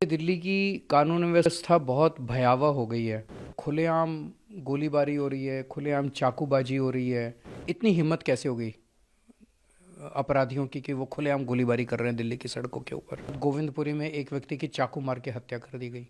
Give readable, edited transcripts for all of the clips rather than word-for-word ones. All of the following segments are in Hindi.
दिल्ली की कानून व्यवस्था बहुत भयावह हो गई है। खुलेआम गोलीबारी हो रही है, खुलेआम चाकूबाजी हो रही है। इतनी हिम्मत कैसे हो गई अपराधियों की कि वो खुलेआम गोलीबारी कर रहे हैं दिल्ली की सड़कों के ऊपर। गोविंदपुरी में एक व्यक्ति की चाकू मार के हत्या कर दी गई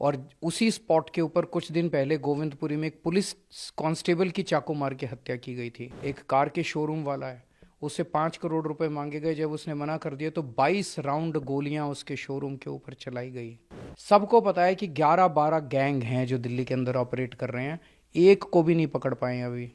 और उसी स्पॉट के ऊपर कुछ दिन पहले गोविंदपुरी में एक पुलिस कांस्टेबल की चाकू मार के हत्या की गई थी। एक कार के शोरूम वाला है, उससे 5 करोड़ रुपए मांगे गए। जब उसने मना कर दिया तो 22 राउंड गोलियां उसके शोरूम के ऊपर चलाई गई। सबको पता है कि 11-12 गैंग हैं जो दिल्ली के अंदर ऑपरेट कर रहे हैं, एक को भी नहीं पकड़ पाए अभी।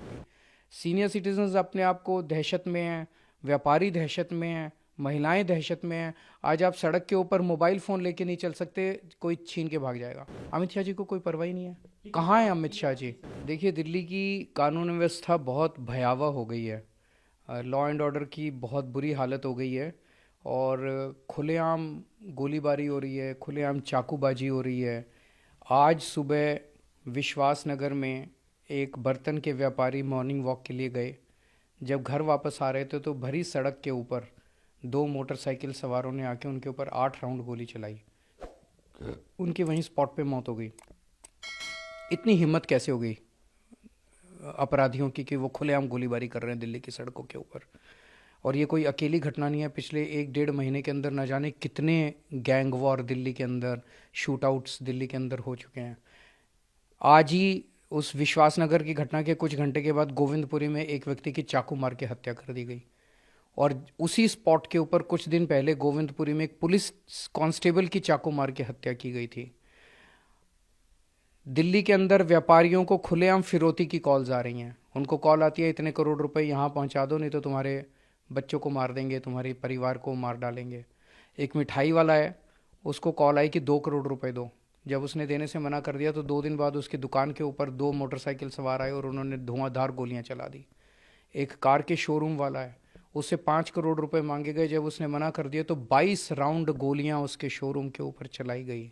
सीनियर सिटीजन्स अपने आप को दहशत में हैं, व्यापारी दहशत में हैं, महिलाएं दहशत में हैं। आज आप सड़क के ऊपर मोबाइल फ़ोन लेके नहीं चल सकते, कोई छीन के भाग जाएगा। अमित शाह जी को कोई परवाह ही नहीं है। कहाँ है अमित शाह जी? देखिए, दिल्ली की कानून व्यवस्था बहुत भयावह हो गई है। लॉ एंड ऑर्डर की बहुत बुरी हालत हो गई है और खुलेआम गोलीबारी हो रही है, खुलेआम चाकूबाजी हो रही है। आज सुबह विश्वास नगर में एक बर्तन के व्यापारी मॉर्निंग वॉक के लिए गए। जब घर वापस आ रहे थे तो भरी सड़क के ऊपर 2 मोटरसाइकिल सवारों ने आके उनके ऊपर 8 राउंड गोली चलाई। उनकी वहीं स्पॉट पे मौत हो गई। इतनी हिम्मत कैसे हो गई अपराधियों की कि वो खुलेआम गोलीबारी कर रहे हैं दिल्ली की सड़कों के ऊपर। और ये कोई अकेली घटना नहीं है। पिछले 1-1.5 महीने के अंदर न जाने कितने गैंग वॉर दिल्ली के अंदर, शूटआउट्स दिल्ली के अंदर हो चुके हैं। आज ही उस विश्वासनगर की घटना के कुछ घंटे के बाद गोविंदपुरी में एक व्यक्ति की चाकू मार के हत्या कर दी गई और उसी स्पॉट के ऊपर कुछ दिन पहले गोविंदपुरी में एक पुलिस कांस्टेबल की चाकू मार के हत्या की गई थी। दिल्ली के अंदर व्यापारियों को खुलेआम फिरौती की कॉल्स आ रही हैं। उनको कॉल आती है, इतने करोड़ रुपए यहाँ पहुँचा दो, नहीं तो तुम्हारे बच्चों को मार देंगे, तुम्हारे परिवार को मार डालेंगे। एक मिठाई वाला है, उसको कॉल आई कि 2 करोड़ रुपए दो। जब उसने देने से मना कर दिया तो 2 दिन बाद उसकी दुकान के ऊपर 2 मोटरसाइकिल सवार आए और उन्होंने धुआंधार गोलियां चला दी। एक कार के शोरूम वाला है, उससे 5 करोड़ रुपए मांगे गए। जब उसने मना कर दिया तो 22 राउंड गोलियां उसके शोरूम के ऊपर चलाई गई।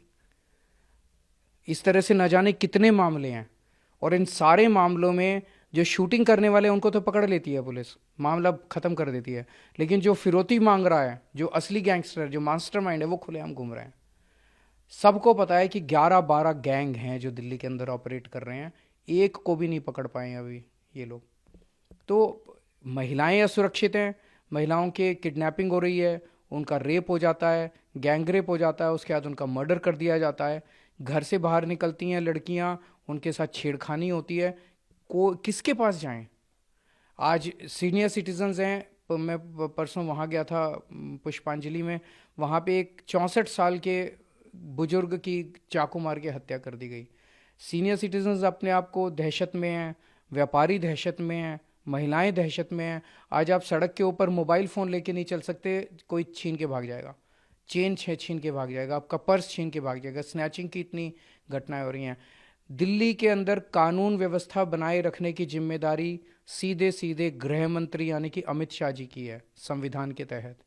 इस तरह से न जाने कितने मामले हैं और इन सारे मामलों में जो शूटिंग करने वाले उनको तो पकड़ लेती है पुलिस, मामला खत्म कर देती है, लेकिन जो फिरौती मांग रहा है, जो असली गैंगस्टर, जो मास्टरमाइंड है, वो खुलेआम घूम रहे हैं। सबको पता है कि 11-12 गैंग हैं जो दिल्ली के अंदर ऑपरेट कर रहे हैं, एक को भी नहीं पकड़ पाए अभी ये लोग। तो महिलाएं असुरक्षित हैं, महिलाओं के किडनैपिंग हो रही है, उनका रेप हो जाता है, गैंग रेप हो जाता है, उसके बाद उनका मर्डर कर दिया जाता है। घर से बाहर निकलती हैं लड़कियां, उनके साथ छेड़खानी होती है। को किसके पास जाएं? आज सीनियर सिटीजन्स हैं, मैं परसों वहाँ गया था पुष्पांजलि में, वहाँ पे एक 64 साल के बुजुर्ग की चाकू मार के हत्या कर दी गई। सीनियर सिटीजन्स अपने आप को दहशत में हैं, व्यापारी दहशत में हैं, महिलाएं दहशत में हैं। आज आप सड़क के ऊपर मोबाइल फ़ोन लेके नहीं चल सकते, कोई छीन के भाग जाएगा। चेन छीन के भाग जाएगा, आपका पर्स छीन के भाग जाएगा। स्नैचिंग की इतनी घटनाएं हो रही हैं। दिल्ली के अंदर कानून व्यवस्था बनाए रखने की जिम्मेदारी सीधे सीधे गृह मंत्री यानी कि अमित शाह जी की है संविधान के तहत।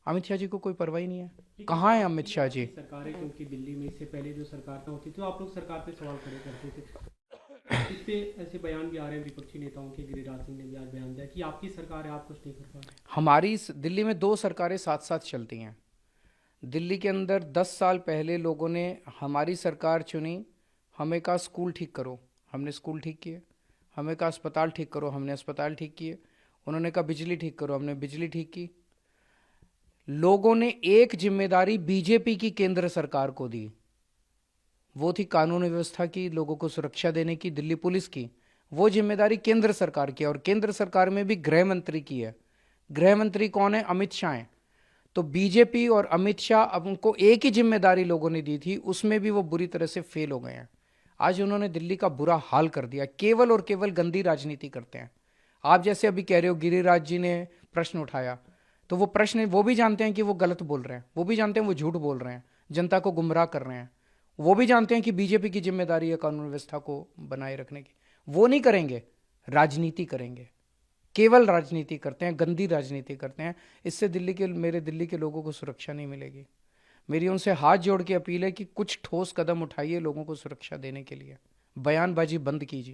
अमित शाह जी को कोई परवाह ही नहीं है। कहाँ है अमित शाह जी? सरकार है, क्योंकि दिल्ली में इससे पहले जो सरकार का होती थी आप लोग सरकार पे सवाल खड़े करते थे। इस पे ऐसे बयान भी आ रहे हैं विपक्षी नेताओं के। गिरिराज सिंह ने भी आज बयान दिया कि आपकी सरकार है, आप कुछ नहीं कर पा रहे। हमारी दिल्ली में 2 सरकारें साथ साथ चलती हैं। दिल्ली के अंदर 10 साल पहले लोगों ने हमारी सरकार चुनी, हमें कहा स्कूल ठीक करो, हमने स्कूल ठीक किए। हमें कहा अस्पताल ठीक करो, हमने अस्पताल ठीक किए। उन्होंने कहा बिजली ठीक करो, हमने बिजली ठीक की। लोगों ने एक जिम्मेदारी बीजेपी की केंद्र सरकार को दी, वो थी कानून व्यवस्था की, लोगों को सुरक्षा देने की, दिल्ली पुलिस की। वो जिम्मेदारी केंद्र सरकार की है और केंद्र सरकार में भी गृह मंत्री की है। गृह मंत्री कौन है? अमित शाह हैं। तो बीजेपी और अमित शाह, अब उनको एक ही जिम्मेदारी लोगों ने दी थी, उसमें भी वो बुरी तरह से फेल हो गए हैं। आज उन्होंने दिल्ली का बुरा हाल कर दिया। केवल और केवल गंदी राजनीति करते हैं। आप जैसे अभी कह रहे हो गिरिराज जी ने प्रश्न उठाया, तो वो प्रश्न वो भी जानते हैं कि वो गलत बोल रहे हैं, वो भी जानते हैं वो झूठ बोल रहे हैं, जनता को गुमराह कर रहे हैं। वो भी जानते हैं कि बीजेपी की जिम्मेदारी है कानून व्यवस्था को बनाए रखने की। वो नहीं करेंगे, राजनीति करेंगे। केवल राजनीति करते हैं, गंदी राजनीति करते हैं। इससे मेरे दिल्ली के लोगों को सुरक्षा नहीं मिलेगी। मेरी उनसे हाथ जोड़ के अपील है कि कुछ ठोस कदम उठाइए लोगों को सुरक्षा देने के लिए। बयानबाजी बंद कीजिए।